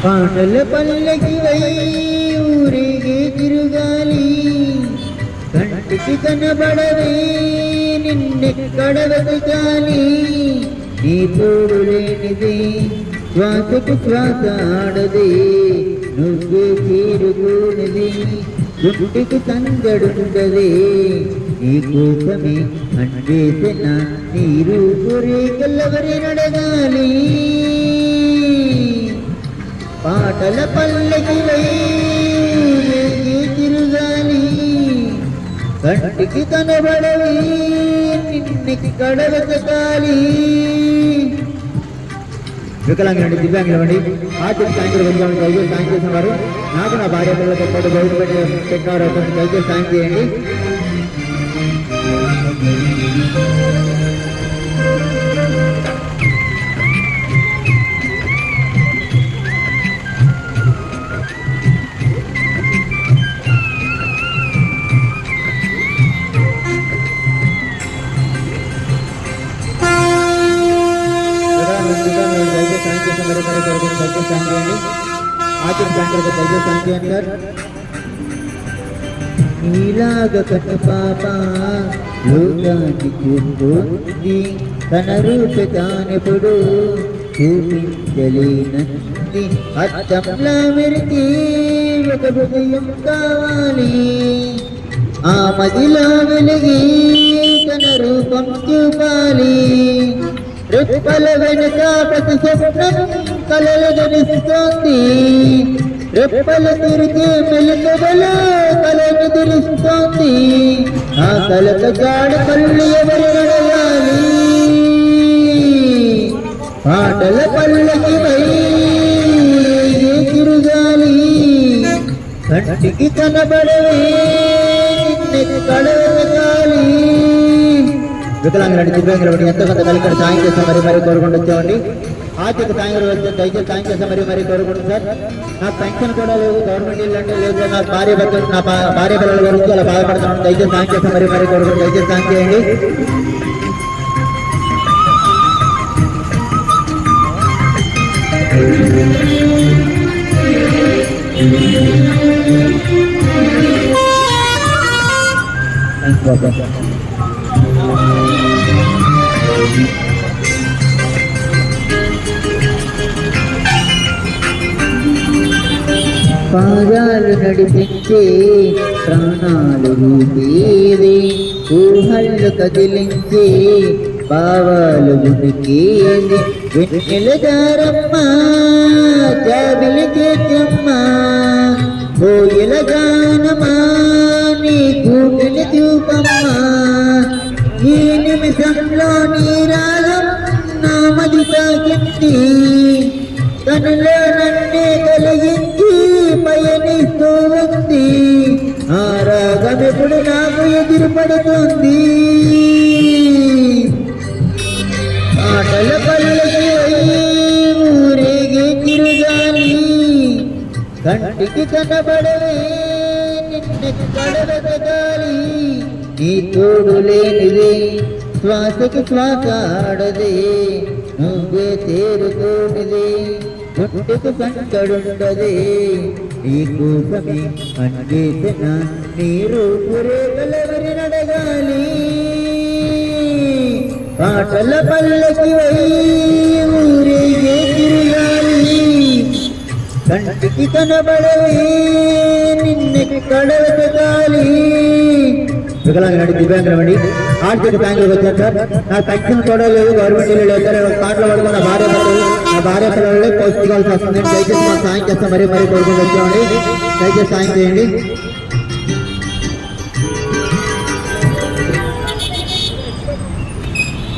పాటల పల్లకి వై ఊరేగే తిరుగాలి కంటికి కనబడవే నిన్నెక్కడ వెతకాలి నీ తోడు లేనిది శ్వాసకు శ్వాస ఆడది నువ్వే చేరుకోనిది గుంటికి సంగడుండది నీ కోసమే అందేసిన నీరు రేఖలవరి నడగాలి పాటల పల్లకి వై తిరుగాలి కంటికి కనబడవి నిన్నకి కడవెతకాలి. వికలాంగులండి, దివ్యాంగులండి, ఆర్థిక సాయంత్రం వచ్చామని దయచేసి సాయం చేసిన వారు నాకు నా భార్య పిల్లలతో పాటు బయట పెట్టినవారు అవుతుంది. దయచేసి సాయం చేయండి. నీలాగ కట్ట పాప లోకానికి చూస్తుంది తన రూప తానెప్పుడు చూపించలేనంది అర్థంలా మెరికి ఒక హృదయం కావాలి ఆ మదిలో వెలిగి తన రూపం చూపాలి రెప్పల వెనుక ప్రతి స్వప్నం కలలు ధరిస్తోంది రెప్పల తిరిగి మెలుకవలో కలను ధరిస్తోంది ఆ కలక గాడ కళ్ళు ఎవరు నడవాలి పాటల పల్లకి వై తిరుగాలి కంటికి కనబడవే కడవగాలి. వికలాంగులండి, దివ్యాంగులండి, ఎంతో కొంత కలిసి సాయం చేస్తాం మరి కోరుకుంటూ వచ్చామండి. ఆర్థిక సాయం వచ్చే దయచేసి సాయం చేస్తాం మరి కోరుకుంటుంది సార్. నాకు పెన్షన్ కూడా లేదు, గవర్నమెంట్ ఇల్లు అంటే లేదు సార్. నాకు భార్య పిల్లల గురించి అలా బాధపడుతున్నాను. దయచేసి సాయం చేస్తాం మరి కోరుకుంటూ దయచేసి సాయం చేయండి. పాదాలు నడిపించే ప్రాణాలు రూపేది ఊహళ్ళు కదిలించే భావాలు ఉనికేది వెన్నెల దారమ్మా జాబిలి చేతమ్మా కోయిల గానమా నీ కూపిలి చూపమ్మా ఈ నిమిషంలో నీ రాగం నా మది తాకింది కనులో నన్నే కలిగించి పయనిస్తూ ఉంది ఆ రాగం ఎప్పుడు నాకు ఎదురుపడుతుంది పాటల పల్లకి ఊరేగే తిరుగాలి కంటికి కనబడవే నిన్నకి కడవెతకాలి నీ తోడు లేనిది శ్వాసకి శ్వాస ఆడదే నువ్వే చేరుకోనిది గుండెకు సంకడుండదే నీ కోసమే అందేసిన నీరు రేఖలవరి నడగాలి పాటల పల్లకి వై ఊరేగే తిరుగాలి కంటికి కనబడవే నిన్నకి కడవెతకాలి. వికలాంగులండి, దివ్యాంగులండి, ఆర్థిక బ్యాంకులకు వచ్చాను సార్. నాకు పెన్షన్ కూడా లేదు, గవర్నమెంట్ ఇల్లు లేదు సార్. పాటలు పడుకున్న నా భార్య పిల్లలే పోస్ట్ కావాల్సి వస్తుంది. దయచేసి మాకు సాయం చేస్తాం మరి కోరుకుంటూ వచ్చామండి. దయచేసి సాయం చేయండి.